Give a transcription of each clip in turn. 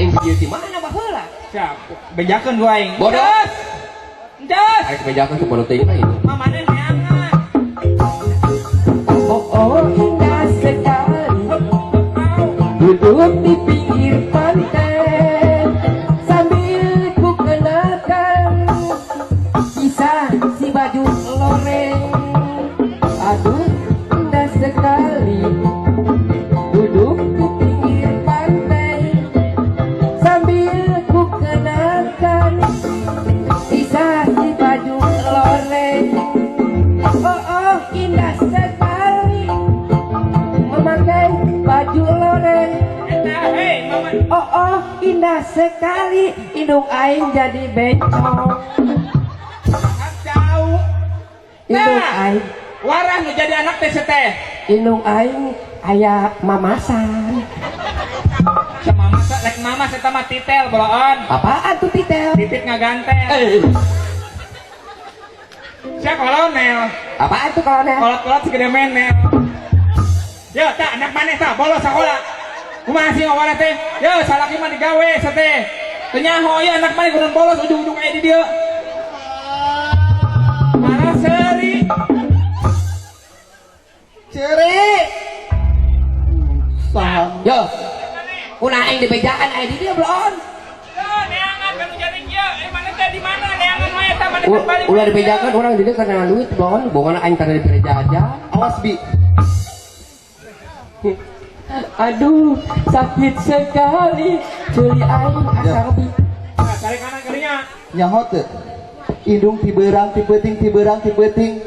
aing video di mana baheula siap bejakeun ku aing bodos ences aing bejakeun sepuluh ting mah itu mamane neangan oh indah sekali duduk di pinggir pantai sambil ku kenakan kisah si baju loreng. Aduh indah sekali duduk di pinggir pantai sambil ku kenakan kisah si baju loreng. Oh indah sekali memakai baju loreng. hei mama Oh indah sekali indung aing jadi bencong. jauh Indung nah aing warah nu jadi anak teh teh indung aing aya mamasan. sama masa rek mama saya mah titel boloon Apaan tuh titel? titit ngagantel siapa kolonel Apaan tuh kolonel? kolot-kolot segede menel yo tak anak maneh tak bolos sekolah kumaha sih ngawala teh yo salaki mah digawe sateh teu nyaho ieu anak maneh kudu bolos ujung-ujung aya di dieu mana seuri Ceri. Saham. Yo, kuna aing dibejakan aing di dia belum. yo neangan kan jadi kieu mana teh di mana neangan mah eta maneh kan balik Ulah dibejakan orang di dia karena duit belum. Bukan aing tadi dibeja aja. Awas bi. Aduh, sakit sekali. Celi aing asal bi. nah cari kanan kirinya Nyaho teu. Indung tibeurang tibeting tibeurang tibeting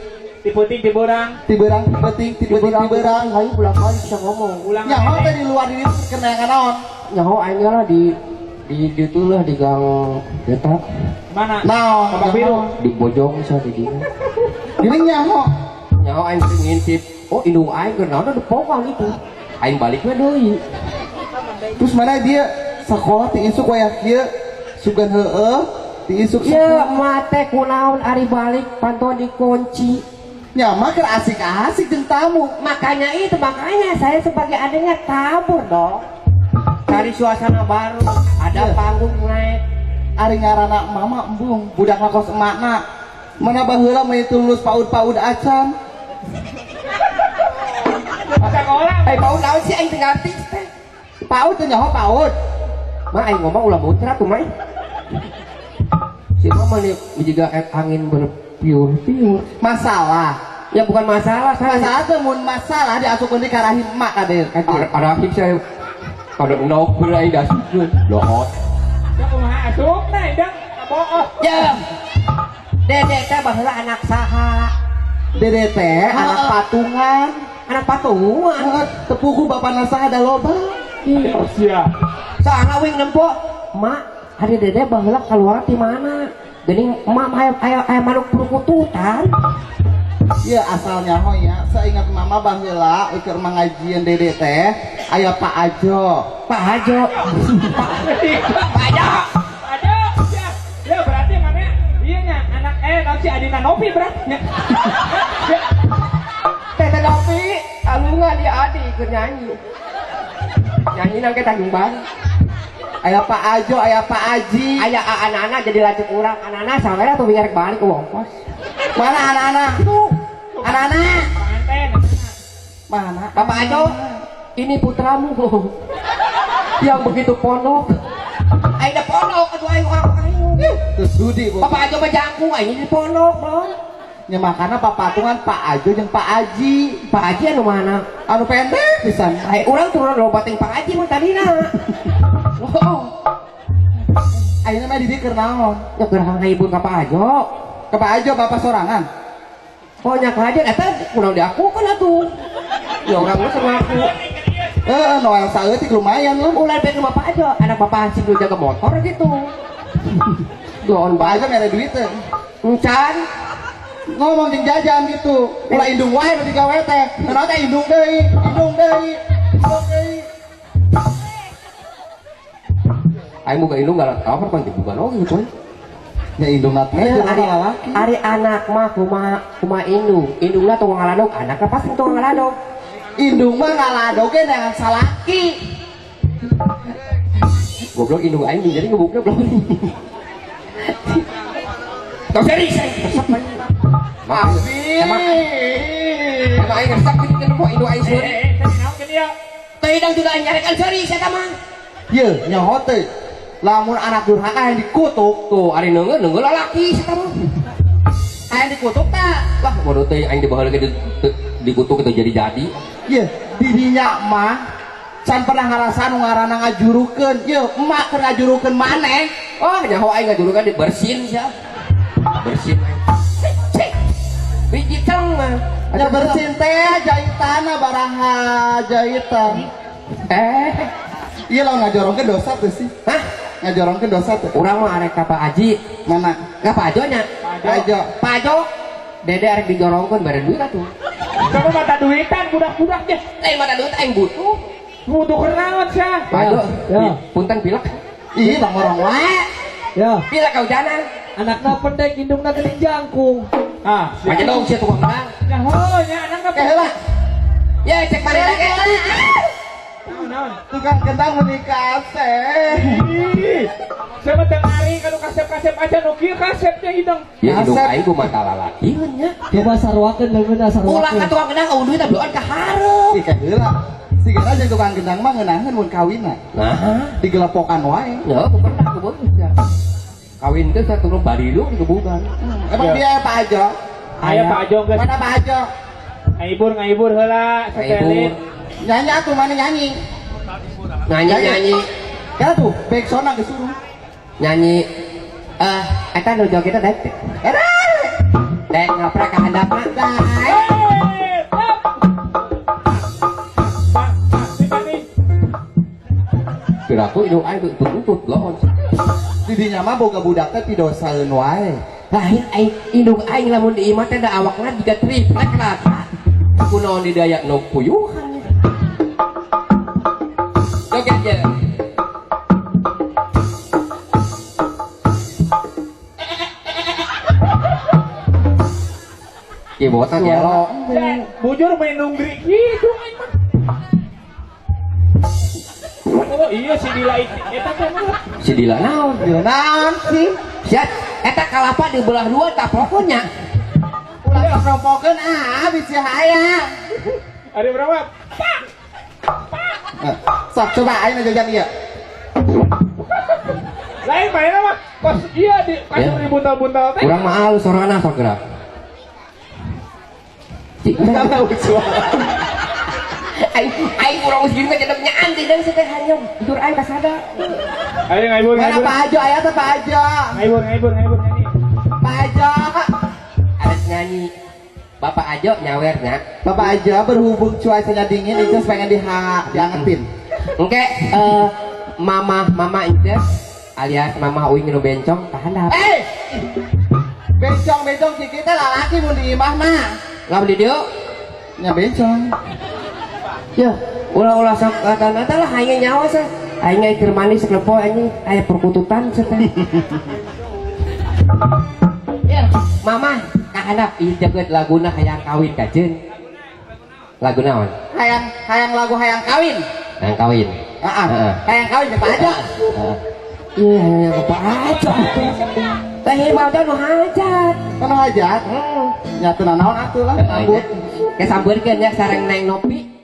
tiputing tiburang tibeurang tibeting tibeting tibeurang. Aing pulang balik bisa ngomong. ulang Nyaho teh di luar diri kena yang naon. Nyaho aing lah di itu lah di gang detak mana Naon. Babak biru di bojong saya di dia. Gini nyaho. Nyaho aing sering ngintip. Oh indung aing kenapa ada pokang itu. Aing baliknya deui. Terus mana dia sekolah ti isuk wayah kieu sugan heueuh ti isuk Ya mate kunaon ari balik pantau dikunci. nya mah keur asik-asik jeung tamu. Makanya saya sebagai adanya kabur dong. Cari suasana baru, ada Iya. panggung naik. Ari ngaranna mama embung budak ngakos emakna. Mana baheula mah itu lulus PAUD acan. masa sekolah PAUD naon sih aing teu ngarti teh. PAUD teh nyaho PAUD. Mah aing ngomong ulah muncrat tuh mah. Si mama nih juga angin berpiur-piur. Masalah. Ya bukan masalah, Masalah teh mun masalah diasukeun di karahim emak kader. ada hip saya pada nok berai daskeun. Doot. ya kumaha asup nah indang boos Ya. Dedek teh baheula anak saha? Dede teh anak patungan. Anak patungan. Tepuku bapak nasa ada loba. sia Saha wing nempo? Mak, hari dede baheula keluar di mana? Geuning emak aya manuk perukututan. Iya asalnya ho ya. Seingat mama baheula keur mangajieun dede teh aya Pak Ajo. Pak Hajo. Pak Hajo. aduh ya berarti mana iya nya anak naon si Adina Nopi berarti nya Teh Nopi, alungan dia adi keur nyanyi. Nyanyi nang ke Tanjung Ban. Aya Pak Ajo, aya Pak Aji. Aya anak-anak jadi lacuk urang. Anak-anak sampai tuh biar balik ke ongkos. Mana anak-anak? Itu anak-anak. pengantin Mana? Bapak Ajo, ini putramu yang begitu pondok. Aida pondok, aduh ayo ayo. Terus Dudi bu. Bapak Ajo bajangku, ini di pondok, bro. Ya makanya papatungan Pak Ajo jeung Pak Aji. Pak Haji anu mana? Anu pendek pisan. Urang turun lobating Pak Haji mah tadina. Oh, Ayeuna mah di dieu keur naon? ya gerang haibun ka Pak Ajo. Ke Pak Ajo bapak sorangan. Oh nyak hadir eta kunaon diakukeun atuh. Ya urang mah ngaku. Noel saeutik lumayan lah. Ulah bek Bapak Ajo, anak Bapak Hansip nu jaga motor gitu. Doon Pak Ajo bae. mere duit teh. Encan. Ngomong jeung jajan gitu. Ulah indung wae beuti gawe teh. Naon teh indung deui, indung deui, indung deui. Aing muga indung galak apa pan bukan oge gitu. Ya indung nat teh jeung lalaki. Ari anak mah kumaha indung. Indungna tong ngaladog, anakna pasti tong ngaladog. Indung mah ngaladoge dengan salaki. Goblok indung aing jadi ngebukna belum. Tau serius aing resep aing. Tapi Emang aing resep gitu kan mau indung aing seueur. Tadi naon ya? Teu juga nyarekan serius eta mah. ye nyaho teh lamun anak durhaka yang dikutuk Tuh ari neungeun lalaki eta mah. yang dikutuk tak Wah, bodoh teh aing dibaheula ke dikutuk itu jadi-jadi. ye dirinya mah can pernah ngerasa nu ngaranna ngajurukeun ye emak keur ngajurukeun maneh Oh, nyaho aing ngajurukan bersin sia. Bersin aing. Cek. Biji ceng mah. nya bersin teh jahitanna baraha jahitan iya lo ngajorongkeun dosa tuh sih Hah? ngajorongkeun dosa tuh Urang mah arek ka Pak Haji. mana Ka Pak Ajo nya. aja Pak Ajo. Dede arek dijorongkeun bare duit atuh. Kamu mata duitan budak-budak deh. Lain mata duit aing butuh. Butuh kenaon sih. Pak Ajo. Ya. Punten pilek. ih ngorong wae Ya, Pilek kaujanan. anakna pendek indungna teuing jangkung. Ah, Aja dong sia tukang menang. ya ho nya anak eh lah Ya cek mana lagi. naon. tukang gendang menikah teh Siapa tengari kalau kasep-kasep aja nu kieu kasepnya hidung. Ya indung Asep. aing ku mata lalaki nya. Coba sarwakeun leungeunna Ulah ka sarwakeun. tukang kenang au duit bloan ka hareup. ih kayak heula sigana jeung tukang gendang mah ngeunaheun mun kawinna Nah, digelepokan wae ya aku pernah ke bawah ya. Kawin teh satu barilu di kebukan. emang dia Pak Ajo Aya Pak Ajo geus mana Pak Ajo ngaibur heula setelit. nyanyi atuh mana nyanyi Nyanyi. ya tuh backsound geus suruh Nyanyi eta nu joget teh dek. Dek ngaprak ka handapna. Kiraku indung aing tutut lawan. didinya mah boga budak teh pidosaeun wae Lain aing indung aing lamun di imah teh da awakna jiga triplek rata. Kunaon di daya nu puyuhan. Joget je. Ki botan ya lo. Bujur main nunggri gitu aing mah. Oh iya si Dila eta teh mah. Si Dila naon? ya naon sih Siat, eta kalapa di belah dua tak pokoknya. ulah keropokeun bisi hayang Ada berapa? sok coba ayeuna jajan ieu Lain mainnya mah pas iya di kasur Ya. di buntal-buntal teh. Kurang mah halus sorana sok gerak. Cik, aing kurang usir mah cenah nyaan di dan teh hanya jujur aing kasada. Ayo ngaibur mana Pak Ajo aya teh Pak Ajo Ngaibur nyanyi. Pak Ajo Ada nyanyi. Bapak Ajo nyawernya. Bapak Ajo berhubung cuacanya dingin itu pengen diangetin Engke mama ente alias mama uing nu bencong tahandap. bencong ciki teh lalaki mun di imah mah Ngap di dieu. nya bencong Ya, ulah sok kata lah aing nyawa sah. Aing keur manis klepo anjing aya perkututan teh. Ya, mama kahandap ieu jaget laguna hayang kawin kajeun. Lagu naon? hayang lagu hayang kawin Hayang kawin. Heeh. hayang kawin Pak Ajo Iya, hayang Bapak Ajo. Teh mau teh nu hajat. kan hajat nya teu naon atuh lah sambut Kesambutkeun nya sareng neng Nopi.